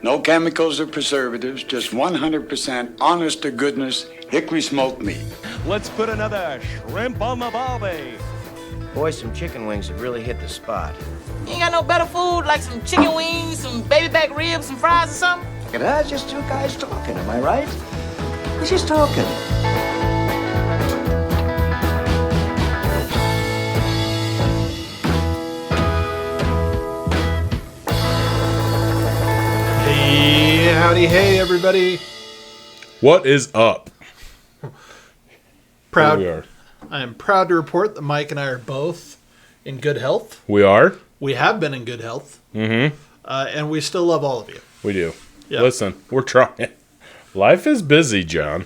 No chemicals or preservatives, just 100% honest to goodness hickory smoked meat. Let's put another shrimp on the barbie. Boy, some chicken wings have really hit the spot. You ain't got no better food, like some chicken wings, some baby back ribs, some fries or something? It's just two guys talking, am I right? We're just talking. Hey, howdy, hey, everybody. What is up? Proud. Here we are. I am proud to report that Mike and I are both in good health. We are? We have been in good health. Mm-hmm. And we still love all of you. We do. Yeah. Listen, we're trying. Life is busy, John.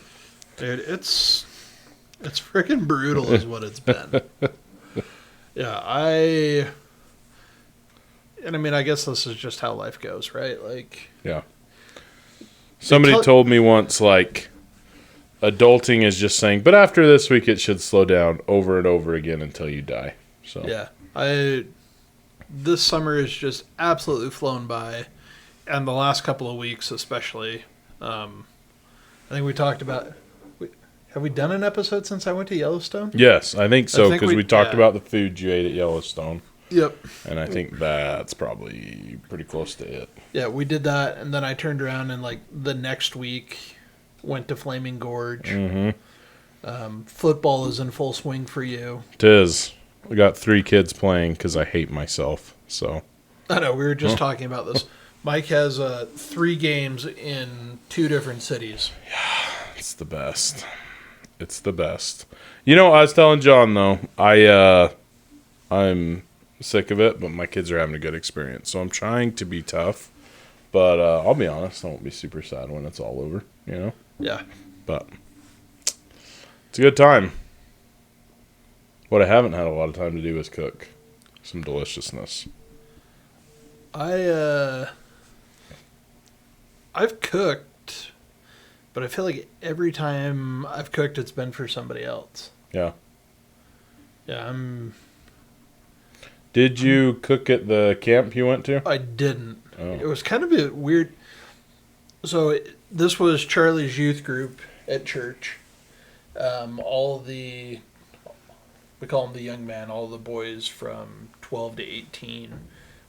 Dude, it's freaking brutal is what it's been. Yeah, I mean, I guess this is just how life goes, right? Like, Yeah. Somebody told me once, like, adulting is just saying, but after this week it should slow down over and over again until you die. So yeah, this summer has just absolutely flown by, and the last couple of weeks especially. I think we talked about. Have we done an episode since I went to Yellowstone? Yes, I think so, I think because we talked yeah. about the food you ate at Yellowstone. Yep. And I think that's probably pretty close to it. Yeah, we did that, and then I turned around and, like, the next week went to Flaming Gorge. Mm-hmm. Football is in full swing for you. Tis. We got 3 kids playing because I hate myself. So I know, we were just talking about this. Mike has 3 games in 2 different cities. it's the best. It's the best. You know, I was telling John, though, I'm sick of it, but my kids are having a good experience. So I'm trying to be tough. But I'll be honest, I won't be super sad when it's all over, you know? Yeah. But it's a good time. What I haven't had a lot of time to do is cook some deliciousness. I've cooked, but I feel like every time I've cooked, it's been for somebody else. Yeah. Yeah, Did you cook at the camp you went to? I didn't. Oh. It was kind of a weird. So this was Charlie's youth group at church. We call them the young man. All the boys from 12 to 18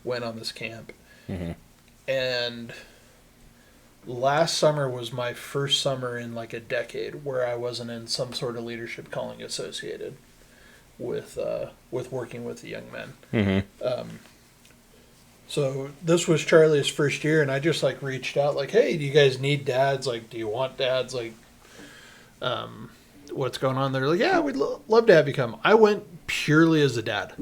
went on this camp. Mm-hmm. And last summer was my first summer in like a decade where I wasn't in some sort of leadership calling associated with working with the young men. Mm-hmm. So this was Charlie's first year, and I just like reached out like, hey, do you guys need dads? Like, do you want dads? Like, what's going on? They're like, yeah, we'd love to have you come. I went purely as a dad.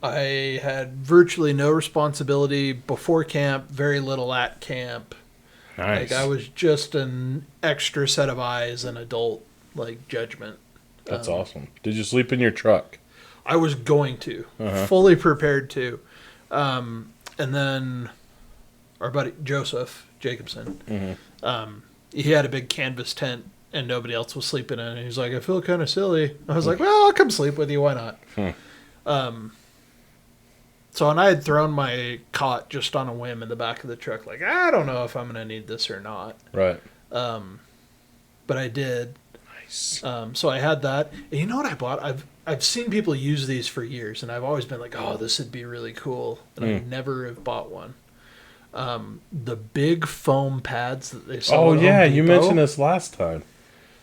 I had virtually no responsibility before camp, very little at camp. Nice. Like, I was just an extra set of eyes and adult like judgment. That's awesome. Did you sleep in your truck? I was going to, fully prepared to. And then our buddy Joseph Jacobson, he had a big canvas tent and nobody else was sleeping in it. He's like, I feel kind of silly. I was like, well, I'll come sleep with you. Why not? So, and I had thrown my cot just on a whim in the back of the truck. Like, I don't know if I'm going to need this or not. Right. But I did. Nice. So I had that. And you know what I bought? I've seen people use these for years, and I've always been like, oh, this would be really cool. And I never have bought one. The big foam pads that they sell. Oh, at yeah, Home you Depot. mentioned this last time.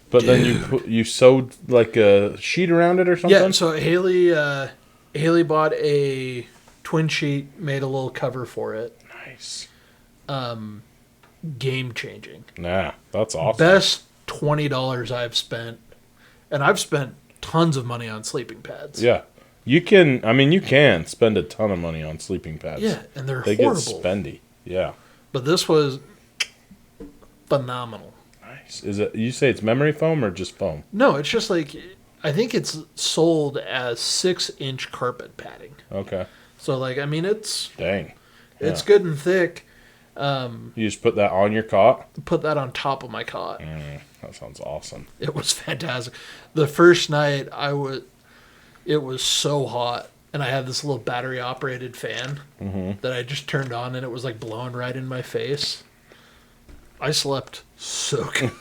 But then you sewed like a sheet around it or something? Yeah, so Haley bought a twin sheet, made a little cover for it. Nice. Game changing. Nah, that's awesome. Best $20 I've spent. And I've spent tons of money on sleeping pads. Yeah. You can spend a ton of money on sleeping pads. Yeah, and they're they horrible. Get spendy. Yeah. But this was phenomenal. Nice. Is it? You say it's memory foam or just foam? No, it's just like, I think it's sold as 6-inch carpet padding. Okay. So like, I mean, it's Dang. it's good and thick. You just put that on your cot? Put that on top of my cot. That sounds awesome. It was fantastic. The first night it was so hot, and I had this little battery operated fan that I just turned on, and it was like blowing right in my face. I slept so good.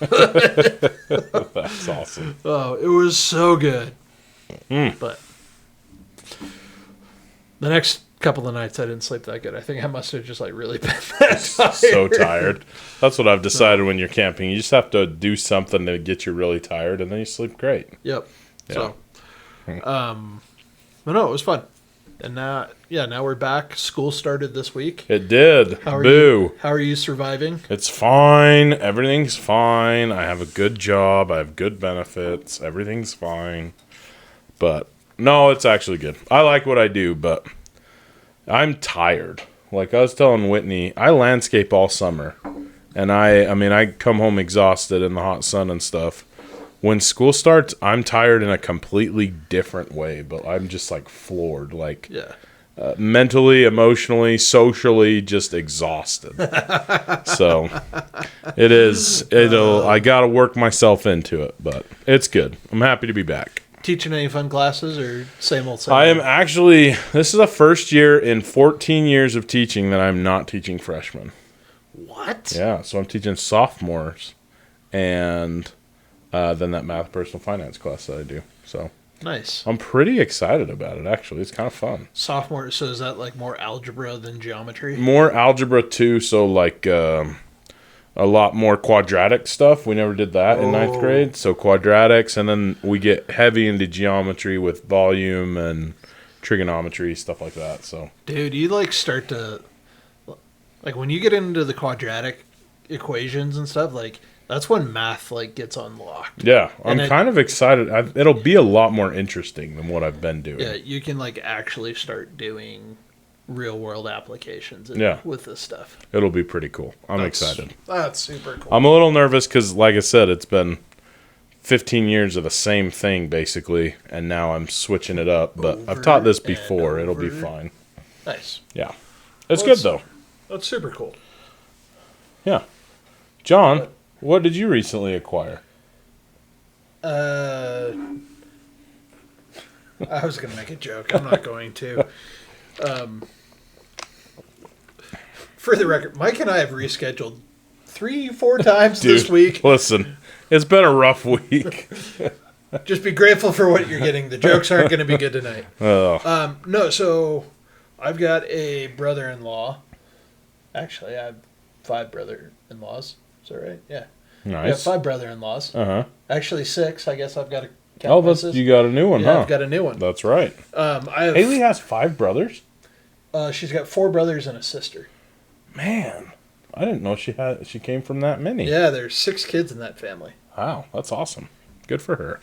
That's awesome. Oh, it was so good. But the next couple of nights I didn't sleep that good. I think I must have just like really been that tired. So tired. That's what I've decided when you're camping. You just have to do something to get you really tired, and then you sleep great. Yep. Yeah. So, but no, it was fun. And now we're back. School started this week. It did. How are Boo. How are you surviving? It's fine. Everything's fine. I have a good job. I have good benefits. Everything's fine. But no, it's actually good. I like what I do, but I'm tired. Like I was telling Whitney, I landscape all summer. And I come home exhausted in the hot sun and stuff. When school starts, I'm tired in a completely different way, but I'm just like floored, like mentally, emotionally, socially, just exhausted. So it is. I got to work myself into it, but it's good. I'm happy to be back. Teaching any fun classes or same old? I am actually. This is the first year in 14 years of teaching that I'm not teaching freshmen. What? Yeah, so I'm teaching sophomores, and then that math personal finance class that I do. So Nice. I'm pretty excited about it, actually. It's kind of fun. Sophomore, so is that like more algebra than geometry? More algebra, too, so like a lot more quadratic stuff. We never did that in ninth grade. So quadratics, and then we get heavy into geometry with volume and trigonometry, stuff like that. So, Dude, you like start to, like when you get into the quadratic equations and stuff, like that's when math like gets unlocked. yeah, I'm And kind of excited. It'll be a lot more interesting than what I've been doing. Yeah, you can like actually start doing real world applications with this stuff. It'll be pretty cool. I'm excited. That's super cool. I'm a little nervous because, like I said, it's been 15 years of the same thing, basically, and now I'm switching it up. But I've taught this before. It'll be fine. Nice. Yeah. It's good, though. That's super cool. Yeah. John, what did you recently acquire? I was going to make a joke. I'm not going to. For the record, Mike and I have rescheduled 3-4 times this week. Listen, it's been a rough week. Just be grateful for what you're getting. The jokes aren't going to be good tonight. Oh. No, so I've got a brother-in-law. Actually, I have 5 brother-in-laws. Is that right? Yeah. Nice. I have 5 brother-in-laws. Uh-huh. Actually, 6. I guess I've got to count Oh, misses. you got a new one, Yeah, huh? I've got a new one. That's right. I have, Haley has 5 brothers? she's got 4 brothers and a sister. Man, I didn't know she came from that many. Yeah, there's 6 kids in that family. Wow, that's awesome. Good for her.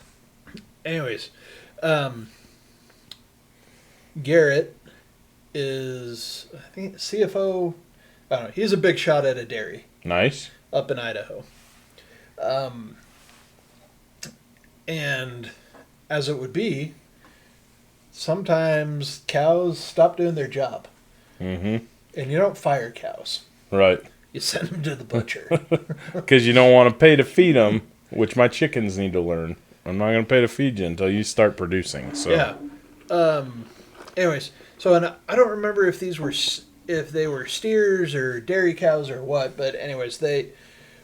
Anyways, Garrett is, I think, CFO. I don't know. He's a big shot at a dairy Nice. up in Idaho. And as it would be, sometimes cows stop doing their job. Mm-hmm. And you don't fire cows. Right. You send them to the butcher. Because you don't want to pay to feed them, which my chickens need to learn. I'm not going to pay to feed you until you start producing. So. Yeah. Anyways, so and I don't remember if they were steers or dairy cows or what, but anyways,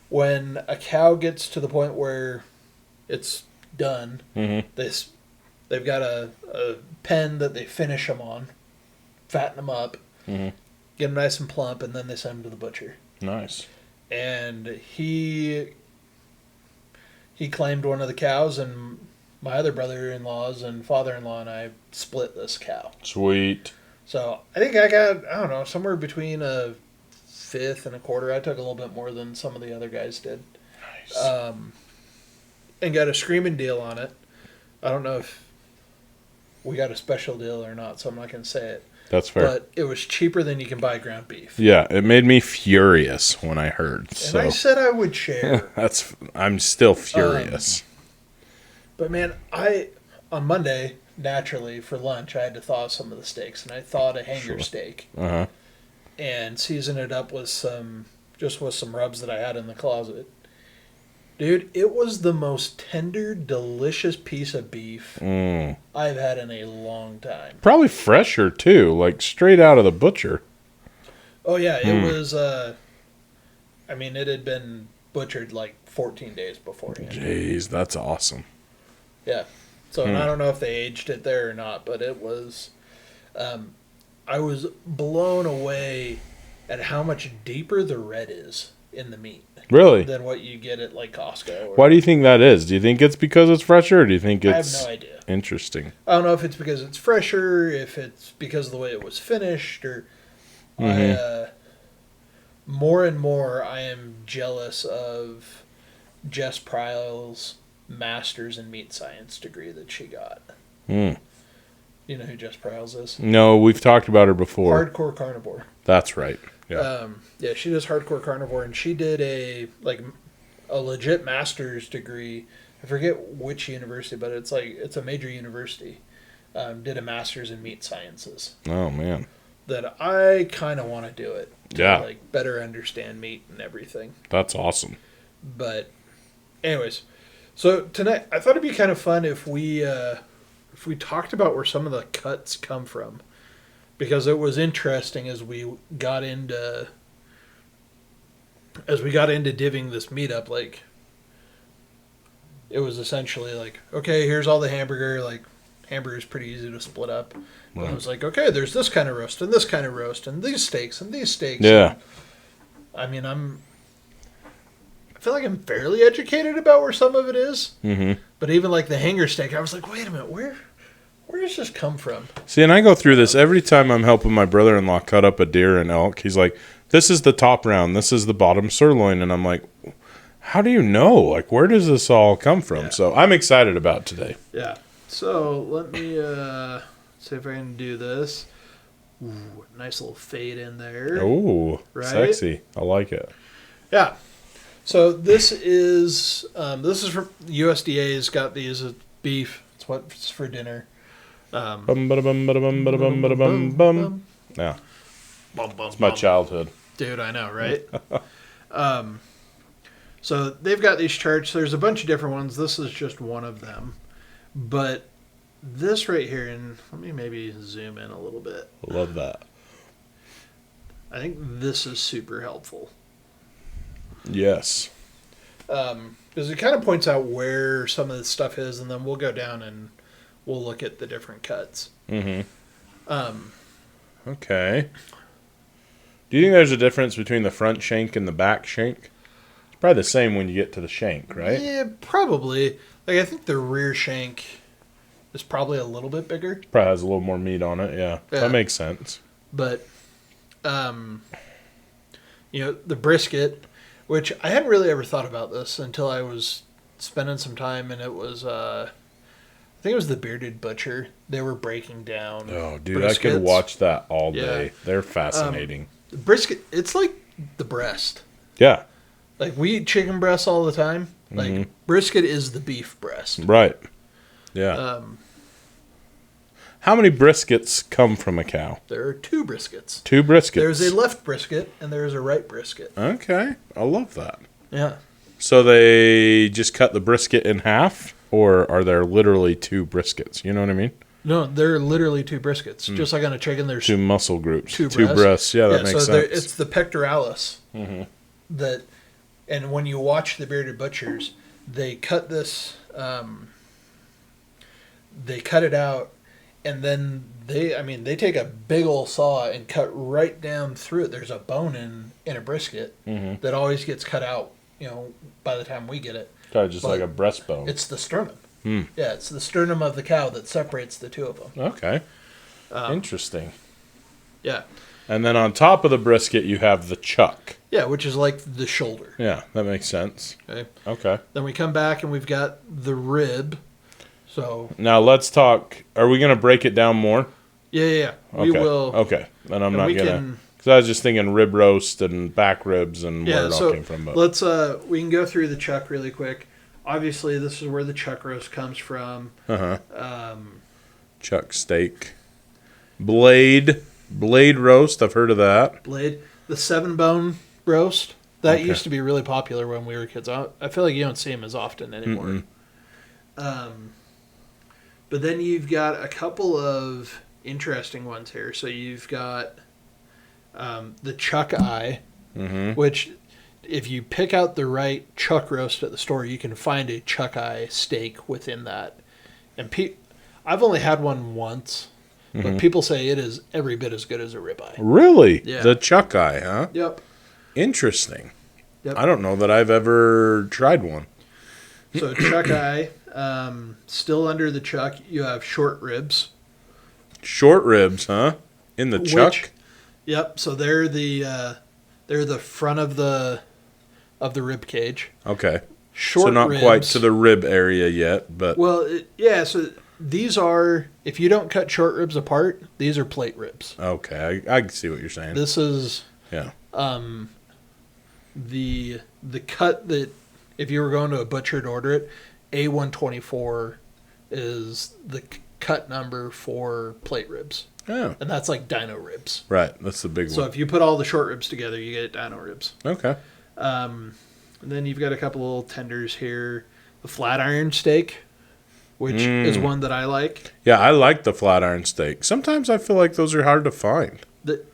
when a cow gets to the point where it's done, Mm-hmm. they've got a pen that they finish them on, fatten them up, Mm-hmm. get them nice and plump, and then they send them to the butcher. Nice. And he claimed one of the cows, and my other brother-in-laws and father-in-law and I split this cow. Sweet. So I think I got, I don't know, somewhere between a fifth and a quarter. I took a little bit more than some of the other guys did. Nice. And got a screaming deal on it. I don't know if we got a special deal or not, so I'm not going to say it. That's fair. But it was cheaper than you can buy ground beef. Yeah, it made me furious when I heard. And So I said I would share. I'm still furious. But man, on Monday, naturally, for lunch, I had to thaw some of the steaks. And I thawed a hanger steak. Uh-huh. And seasoned it up with some rubs that I had in the closet. Dude, it was the most tender, delicious piece of beef I've had in a long time. Probably fresher, too, like straight out of the butcher. Oh, yeah, it was I mean, it had been butchered like 14 days beforehand. Jeez, that's awesome. Yeah. So and I don't know if they aged it there or not, but it was. I was blown away at how much deeper the red is in the meat. Really? Than what you get at like Costco. Or, Why do you think that is? Do you think it's because it's fresher, or do you think it's... I have no idea. Interesting. I don't know if it's because it's fresher, if it's because of the way it was finished, or more and more I am jealous of Jess Pryle's master's in meat science degree that she got. Mm. You know who Jess Pryles is? No, we've talked about her before. Hardcore carnivore. That's right. Yeah. Yeah, she does hardcore carnivore, and she did a legit master's degree. I forget which university, but it's a major university. Did a master's in meat sciences. Oh man. That I kind of want to do it. To, better understand meat and everything. That's awesome. But, anyways, so tonight I thought it'd be kind of fun if we talked about where some of the cuts come from. Because it was interesting as we got into divvying this meat up, like it was essentially like, okay, here's all the hamburger, like hamburger's pretty easy to split up. Right. And I was like, okay, there's this kind of roast and this kind of roast and these steaks and these steaks. Yeah. And, I mean, I feel like I'm fairly educated about where some of it is. Mm-hmm. But even like the hanger steak, I was like, wait a minute, where does this come from? See, and I go through this every time I'm helping my brother-in-law cut up a deer and elk. He's like, this is the top round, this is the bottom sirloin. And I'm like, how do you know? Like, where does this all come from? Yeah. So I'm excited about today. Yeah. So let me see if I can do this. Ooh, nice little fade in there. Ooh, right? Sexy. I like it. Yeah. So this is from USDA's got these beef. It's what's for dinner. Yeah. It's my childhood. Dude, I know, right? So they've got these charts. There's a bunch of different ones. This is just one of them. But this right here, and let me maybe zoom in a little bit. Love that. I think this is super helpful. Yes. Because it kind of points out where some of this stuff is, and then we'll go down and we'll look at the different cuts. Mm-hmm. Okay. Do you think there's a difference between the front shank and the back shank? It's probably the same when you get to the shank, right? Yeah, probably. Like, I think the rear shank is probably a little bit bigger. Probably has a little more meat on it, yeah. That makes sense. But, the brisket, which I hadn't really ever thought about this until I was spending some time, and it was, I think it was the Bearded Butcher. They were breaking down. Oh, dude, briskets. I could watch that all day. They're fascinating. The brisket, it's like the breast. Yeah. Like, we eat chicken breasts all the time. Like, brisket is the beef breast. Right. Yeah. How many briskets come from a cow? There are 2 briskets. 2 briskets. There's a left brisket, and there's a right brisket. Okay. I love that. Yeah. So they just cut the brisket in half, or are there literally 2 briskets? You know what I mean? No, they're literally 2 briskets. Just like on a chicken, there's 2 muscle groups. 2 breasts. Yeah, that makes sense. It's the pectoralis that, and when you watch the Bearded Butchers, they cut this, they cut it out, and then they take a big old saw and cut right down through it. There's a bone in a brisket that always gets cut out, by the time we get it. Kind of just like a breastbone. It's the sternum. Yeah, it's the sternum of the cow that separates the 2 of them. Okay. Interesting. Yeah. And then on top of the brisket, you have the chuck. Yeah, which is like the shoulder. Yeah, that makes sense. Okay. Then we come back and we've got the rib. So now let's talk. Are we going to break it down more? Yeah. Okay. We will. Okay. Then I'm not going to. Because I was just thinking rib roast and back ribs and where it all came from. But let's. We can go through the chuck really quick. Obviously, this is where the chuck roast comes from. Chuck steak. Blade roast. I've heard of that. Blade. The 7-bone roast. That used to be really popular when we were kids. I feel like you don't see them as often anymore. But then you've got a couple of interesting ones here. So you've got the chuck eye, which if you pick out the right chuck roast at the store, you can find a chuck eye steak within that. And I've only had one once, but people say it is every bit as good as a ribeye. Really? Yeah. The chuck eye, huh? Yep. Interesting. Yep. I don't know that I've ever tried one. So chuck eye, still under the chuck, you have short ribs. Short ribs, huh? In the chuck? Yep. So they're the front of the rib cage. Okay. Short so not ribs, quite to the rib area yet, but Well, yeah. So these are, if you don't cut short ribs apart, these are plate ribs. okay, I can see what you're saying. This is Yeah. the cut that if you were going to a butcher to order it, A124 is the cut number for plate ribs, Oh, and that's like dino ribs. right. That's the big So one. if you put all the short ribs together, you get dino ribs. Okay. And then you've got a couple little tenders here. The flat iron steak, which is one that I like. Yeah, I like the flat iron steak. Sometimes I feel like those are hard to find.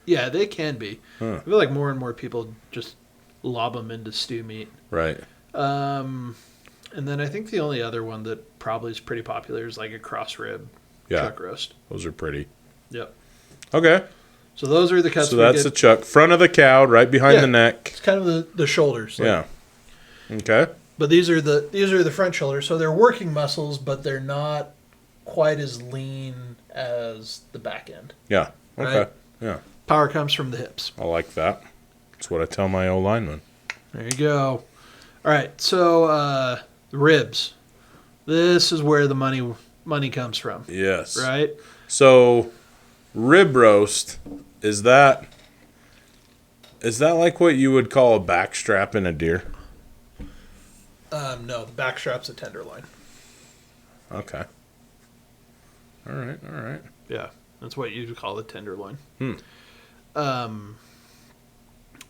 Yeah, they can be. I feel like more and more people just lob them into stew meat. Right. And then I think the only other one that probably is pretty popular is like a cross rib Yeah. chuck roast. Those are pretty. Yep. Okay. So those are the cuts. So we that's get. the chuck. Front of the cow, right behind Yeah. the neck. It's kind of the shoulders. like- Yeah. Okay. But these are the front shoulders, so they're working muscles, but they're not quite as lean as the back end. Yeah. Okay. Right. Yeah. Power comes from the hips. I like that. That's what I tell my old lineman. There you go. All right, so the ribs. This is where the money comes from, Yes. right? So, rib roast, is that like what you would call a backstrap in a deer? No, the back strap's a tenderloin. Okay. All right. Yeah, that's what you'd call the tenderloin. Hmm.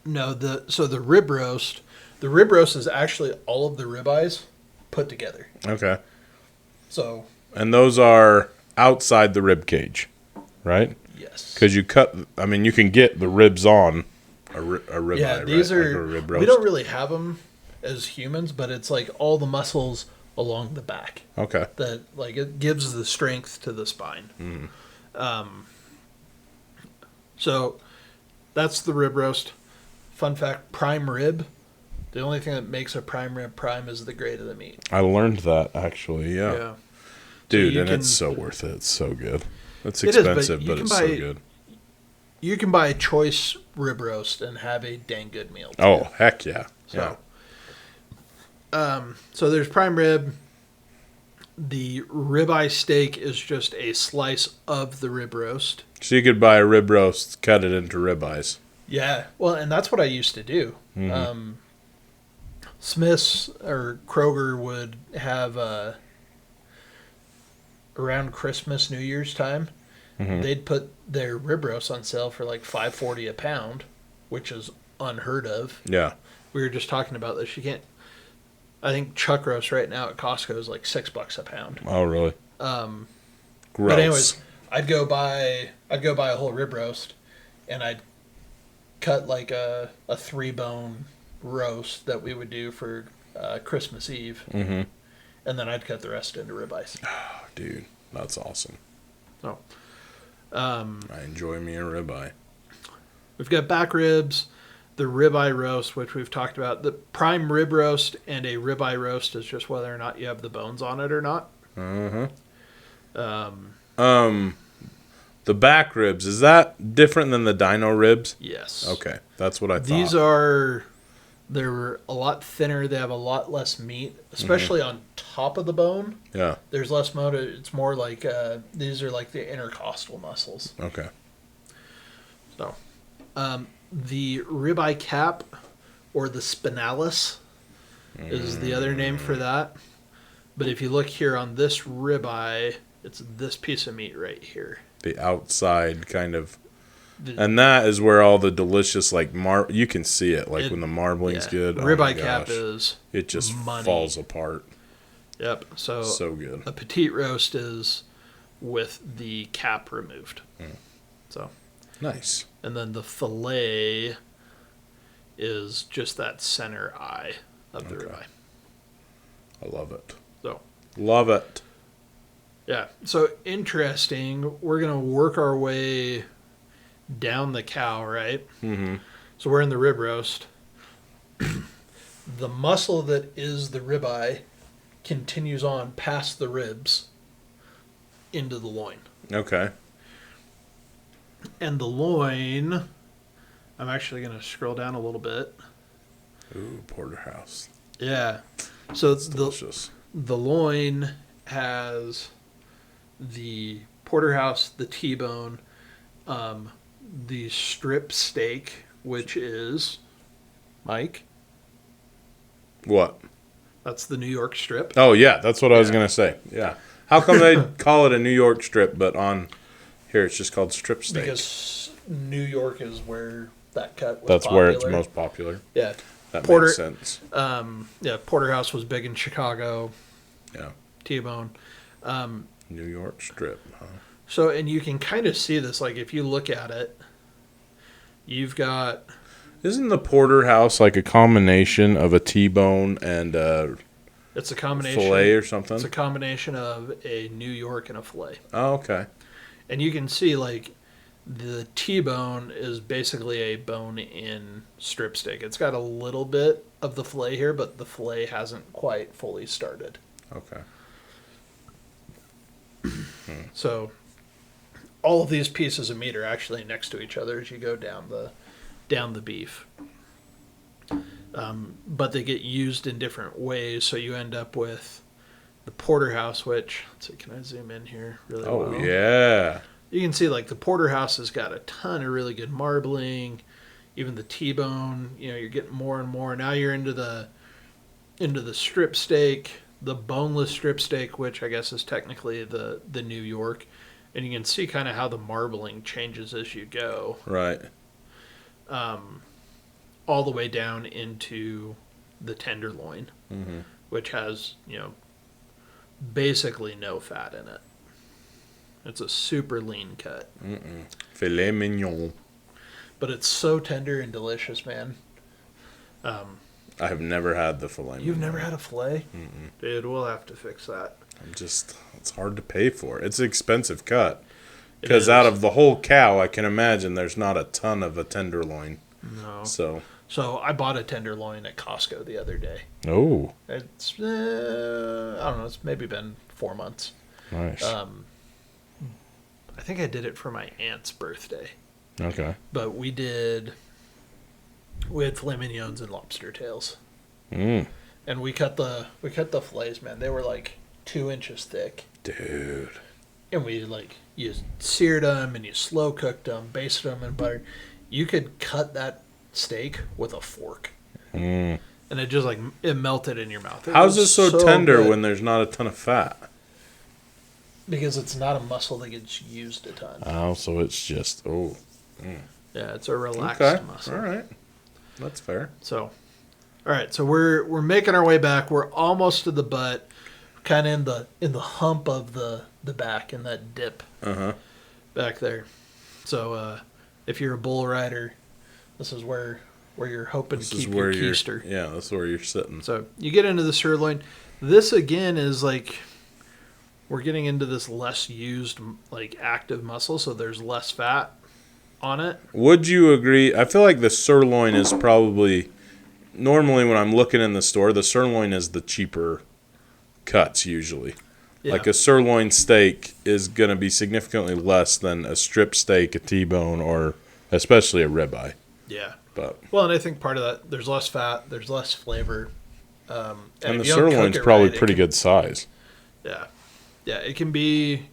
No, the rib roast. The rib roast is actually all of the ribeyes put together. Okay. So And those are outside the rib cage, right? yes, Because you can get the ribs on a rib yeah, eye, these right? are. Like a rib roast. We don't really have them as humans, but it's like all the muscles along the back Okay. that like it gives the strength to the spine. So that's the rib roast. Fun fact: prime rib. The only thing that makes a prime rib prime is the grade of the meat. I learned that, actually, yeah. Dude, you and can- it's so worth it. It's so good. It's It is, but expensive, you but can it's so buy- good. You can buy a choice rib roast and have a dang good meal. too. Oh, heck yeah. Yeah. So there's prime rib. The ribeye steak is just a slice of the rib roast. So you could buy a rib roast, cut it into ribeyes. Yeah, well, and that's what I used to do. Smith's or Kroger would have around Christmas, New Year's time. They'd put their rib roast on sale for like $5.40 a pound, which is unheard of. Yeah. We were just talking about this. You can't. I think chuck roast right now at Costco is like $6 a pound. Oh, really? Gross. But anyways, I'd go buy a whole rib roast, and I'd cut like a 3-bone roast that we would do for Christmas Eve, and then I'd cut the rest into ribeyes. Oh, dude, that's awesome. So, I enjoy me a ribeye. we've got back ribs, the ribeye roast, which we've talked about. The prime rib roast and a ribeye roast is just whether or not you have the bones on it or not. The back ribs, is that different than the dino ribs? Yes. Okay, that's what I thought. They're a lot thinner. They have a lot less meat, especially on top of the bone. Yeah, There's less motor. It's more like these are like the intercostal muscles. okay. So, the ribeye cap, or the spinalis, is the other name for that. But if you look here on this ribeye, it's this piece of meat right here. The outside kind of... And that is where all the delicious, like, you can see it, like, when the marbling's good. Oh my Ribeye cap gosh. is It just money. falls apart. Yep. So good. A petite roast is with the cap removed. So, Nice. and then the fillet is just that center eye of the ribeye. I love it. So, Love it. yeah. So, interesting. We're going to work our way down the cow, right? Mm-hmm. So, we're in the rib roast. The muscle that is the ribeye continues on past the ribs into the loin. Okay. And the loin, I'm actually going to scroll down a little bit. Ooh, porterhouse. Yeah. So Delicious. the loin has the porterhouse, the T-bone, the strip steak, which is, Mike, What? that's the New York strip. Oh, yeah, that's what I was Yeah. going to say. Yeah. How come they call it a New York strip, but on here it's just called strip steak? Because New York is where that cut was That's popular. where it's most popular. Yeah. That Porter- makes sense. Yeah, porterhouse was big in Chicago. Yeah. T-bone. New York strip, huh? So, and you can kind of see this, like, if you look at it, you've got... Isn't the porterhouse like a combination of a T-bone and a It's a combination... fillet or something? It's a combination of a New York and a filet. Oh, okay. And you can see, like, the T-bone is basically a bone-in strip steak. It's got a little bit of the filet here, but the filet hasn't quite fully started. Okay. So, all of these pieces of meat are actually next to each other as you go down the beef. But they get used in different ways, so you end up with the porterhouse, which, let's see, can I zoom in here really Oh, well? yeah. You can see, like, the porterhouse has got a ton of really good marbling. Even the T-bone, you're getting more and more. Now you're into the strip steak, the boneless strip steak, which I guess is technically the New York. And you can see kind of how the marbling changes as you go. Right. All the way down into the tenderloin, which has, basically no fat in it. It's a super lean cut. Filet mignon. But it's so tender and delicious, man. I have never had the filet mignon. You've never had a filet? Dude, we'll have to fix that. It's hard to pay for. It's an expensive cut. It Because is. out of the whole cow, I can imagine there's not a ton of a tenderloin. No. So, I bought a tenderloin at Costco the other day. oh, It's, I don't know, it's maybe been 4 months. nice. I think I did it for my aunt's birthday. Okay. But we had filet mignons and lobster tails. Mm. And we cut the fillets, man. They were like 2 inches thick. Dude. And you seared them and you slow cooked them, basted them in butter. You could cut that steak with a fork. Mm. And it just it melted in your mouth. How's it so tender good. when there's not a ton of fat? Because it's not a muscle that gets used a ton. Oh, so it's just, Yeah, it's a relaxed okay. muscle. All right. That's fair. So, all right. So we're making our way back. We're almost to the butt, kind of in the hump of the back, in that dip back there. So if you're a bull rider, this is where you're hoping to keep your keister. Yeah, that's where you're sitting. So you get into the sirloin. This again is we're getting into this less used active muscle, so there's less fat on it. Would you agree? I feel like the sirloin is probably, normally when I'm looking in the store, the sirloin is the cheaper cuts usually. Yeah. Like a sirloin steak is going to be significantly less than a strip steak, a T-bone, or especially a ribeye. Yeah. But Well, and I think part of that, there's less fat, there's less flavor. and if the you don't sirloin's cook it probably right, pretty good size. Yeah. Yeah, it can be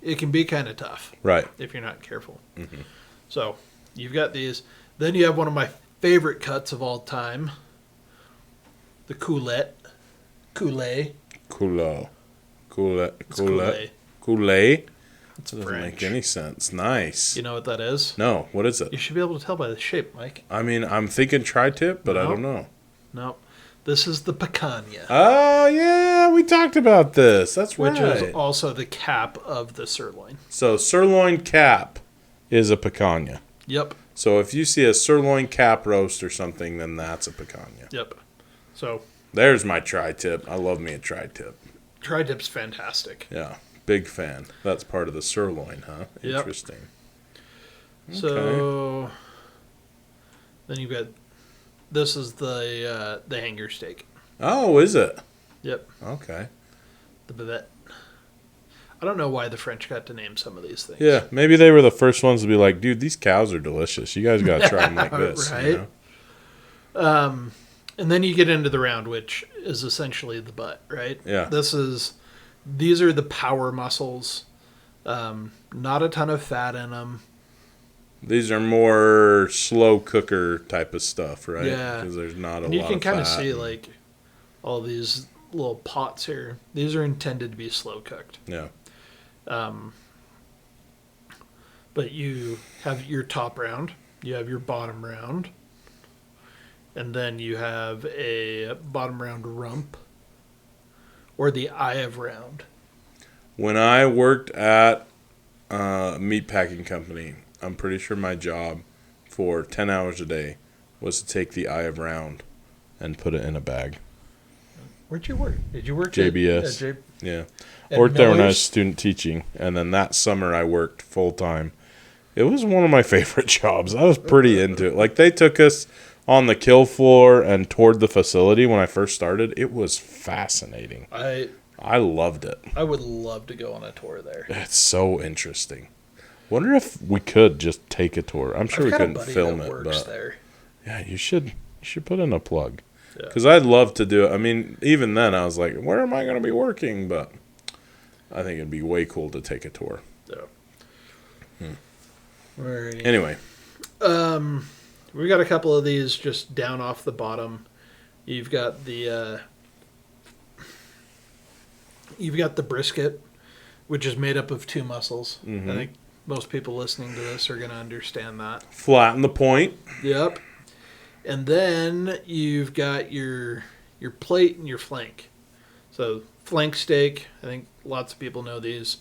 kind of tough Right. if you're not careful. So, you've got these. Then you have one of my favorite cuts of all time, the coulet. Coulet. It's coulet. Coulet? It's Doesn't French. make any sense. Nice. You know what that is? No, what is it? You should be able to tell by the shape, Mike. I mean, I'm thinking tri-tip, but I No. don't know. Nope. This is the picanha, Oh, yeah, we talked about this. That's which right. is also the cap of the sirloin. So, sirloin cap is a picanha. Yep. So if you see a sirloin cap roast or something, then that's a picanha. Yep. So There's my tri-tip. I love me a tri-tip. tri-tip's fantastic. Yeah, big fan. That's part of the sirloin, huh? Yep. Interesting. So then you've got, this is the hanger steak. Oh, is it? Yep. Okay. The bavette. I don't know why the French got to name some of these things. Yeah, maybe they were the first ones to be like, dude, these cows are delicious. You guys got to try them like this. Right. You know? And then you get into the round, which is essentially the butt, right? Yeah. These are the power muscles. Not a ton of fat in them. These are more slow cooker type of stuff, right? Yeah. Because there's not a And lot you can of kind of fat. see like all these little pots here. These are intended to be slow cooked. Yeah. But you have your top round, you have your bottom round, and then you have a bottom round rump or the eye of round. When I worked at a meat packing company, I'm pretty sure my job for 10 hours a day was to take the eye of round and put it in a bag. Where'd you work? Did you work JBS. at Yeah. At Worked there when I Miller's? was student teaching, and then that summer I worked full time. It was one of my favorite jobs. I was pretty into it. Like, they took us on the kill floor and toured the facility when I first started. It was fascinating. I loved it. I would love to go on a tour there. It's so interesting. Wonder if we could just take a tour. I'm sure I've we got a couldn't buddy film that it, works but there. yeah, you should put in a plug. Yeah. Because I'd love to do it. I mean, even then I was like, where am I going to be working? But I think it'd be way cool to take a tour. Yeah. Alrighty. Anyway, We got a couple of these just down off the bottom. You've got the brisket, which is made up of two muscles. Mm-hmm. I think most people listening to this are going to understand that. flatten the point. Yep. And then you've got your plate and your flank. So flank steak, I think lots of people know these.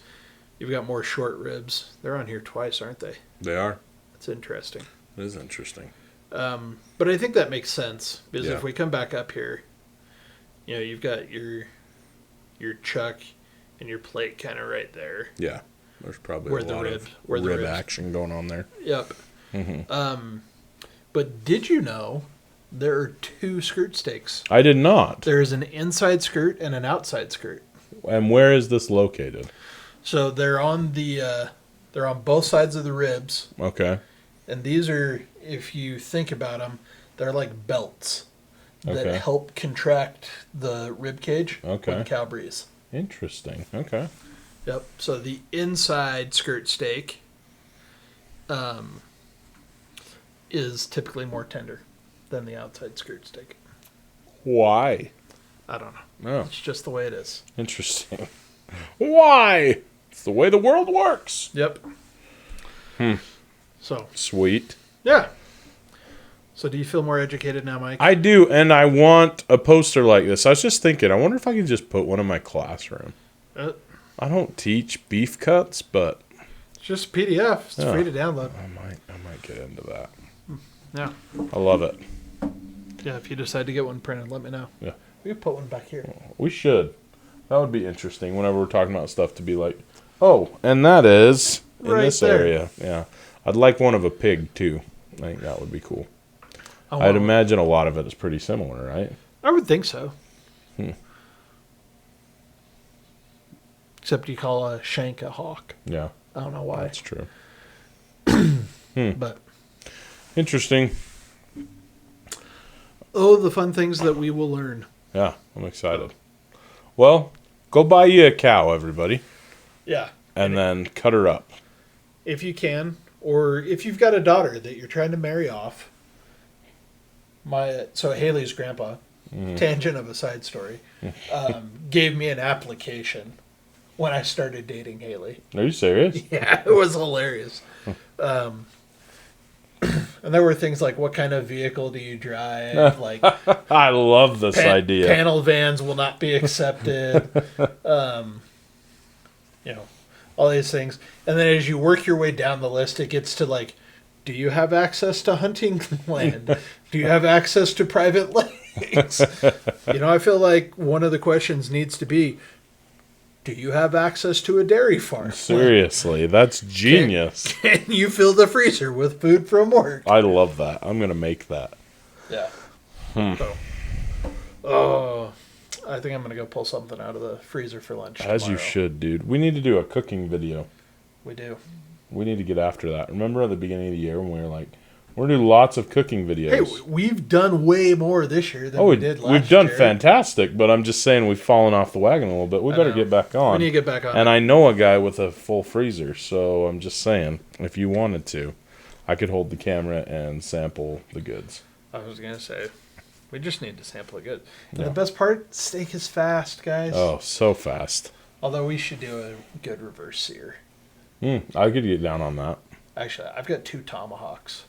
You've got more short ribs. They're on here twice, aren't they? They are. That's interesting. It is interesting. But I think that makes sense because Yeah. if we come back up here, you've got your chuck and your plate kind of right there. Yeah. There's probably Where a the lot rib- of where the rib ribs- action going on there. Yep. Mm-hmm. But did you know there are two skirt steaks? I did not. There is an inside skirt and an outside skirt. And where is this located? So they're on both sides of the ribs, Okay. and these are, if you think about them, they're like belts that Okay. help contract the rib cage Okay. when the cow breathes. Interesting. Okay. Yep. So the inside skirt steak is typically more tender than the outside skirt steak. Why? I don't know. Oh, It's just the way it is. interesting. Why? It's the way the world works. Yep. So, Sweet. yeah. So do you feel more educated now, Mike? I do, and I want a poster like this. I was just thinking, I wonder if I could just put one in my classroom. Uh, I don't teach beef cuts, but it's just a PDF. It's Yeah. free to download. I might get into that. Yeah. I love it. Yeah, if you decide to get one printed, let me know. Yeah. We can put one back here. We should. That would be interesting whenever we're talking about stuff to be like, oh, and that is in Right this there. area. Yeah. I'd like one of a pig, too. I think that would be cool. Oh, I'd well, imagine a lot of it is pretty similar, right? I would think so. Hmm. Except you call a shank a hawk. Yeah, I don't know why. that's true. But, Interesting. oh, the fun things that we will learn. Yeah, I'm excited. Well, go buy you a cow, everybody, Yeah. and then cut her up. If you can, or if you've got a daughter that you're trying to marry off. So Haley's grandpa, tangent of a side story, gave me an application when I started dating Haley. Are you serious? Yeah, it was hilarious. And there were things like, what kind of vehicle do you drive? Like, I love this idea. panel vans will not be accepted. All these things. And then as you work your way down the list, it gets to like Do you have access to hunting land? Do you have access to private lakes? I feel like one of the questions needs to be, do you have access to a dairy farm? Seriously, that's genius. Can you fill the freezer with food from work? I love that. I'm going to make that. Yeah. Oh, I think I'm going to go pull something out of the freezer for lunch As tomorrow. you should, dude. We need to do a cooking video. We do. We need to get after that. Remember at the beginning of the year when we were like, we're going to do lots of cooking videos. Hey, we've done way more this year than we did last year. We've done fantastic, but I'm just saying we've fallen off the wagon a little bit. We better get back on. We need to get back on. And I know a guy with a full freezer, so I'm just saying, if you wanted to, I could hold the camera and sample the goods. I was going to say, we just need to sample it good. And Yeah. the best part, steak is fast, guys. Oh, so fast. Although we should do a good reverse sear. I could get down on that. Actually, I've got 2 tomahawks.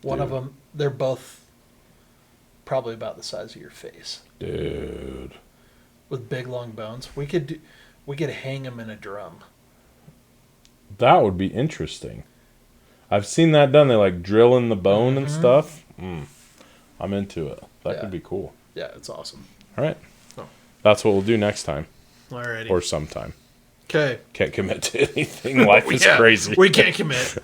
One of them, they're both probably about the size of your face. Dude. With big long bones. We could hang them in a drum. That would be interesting. I've seen that done. They like drill in the bone and stuff. I'm into it. That could be cool. Yeah, it's awesome. All right. Oh. That's what we'll do next time. Alrighty. Or sometime. Okay. Can't commit to anything. Life is crazy. We can't commit.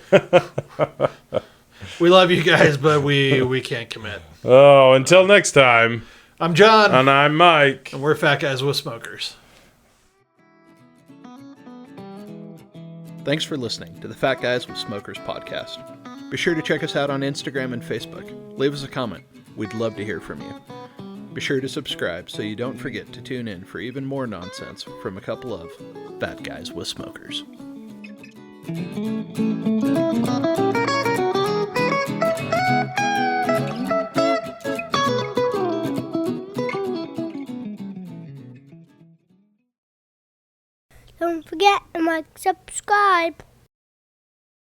We love you guys, but we can't commit. Oh, until next time. I'm John. And I'm Mike. And we're Fat Guys with Smokers. Thanks for listening to the Fat Guys with Smokers podcast. Be sure to check us out on Instagram and Facebook. Leave us a comment. We'd love to hear from you. Be sure to subscribe so you don't forget to tune in for even more nonsense from a couple of Fat Guys with Smokers. Don't forget to like, subscribe.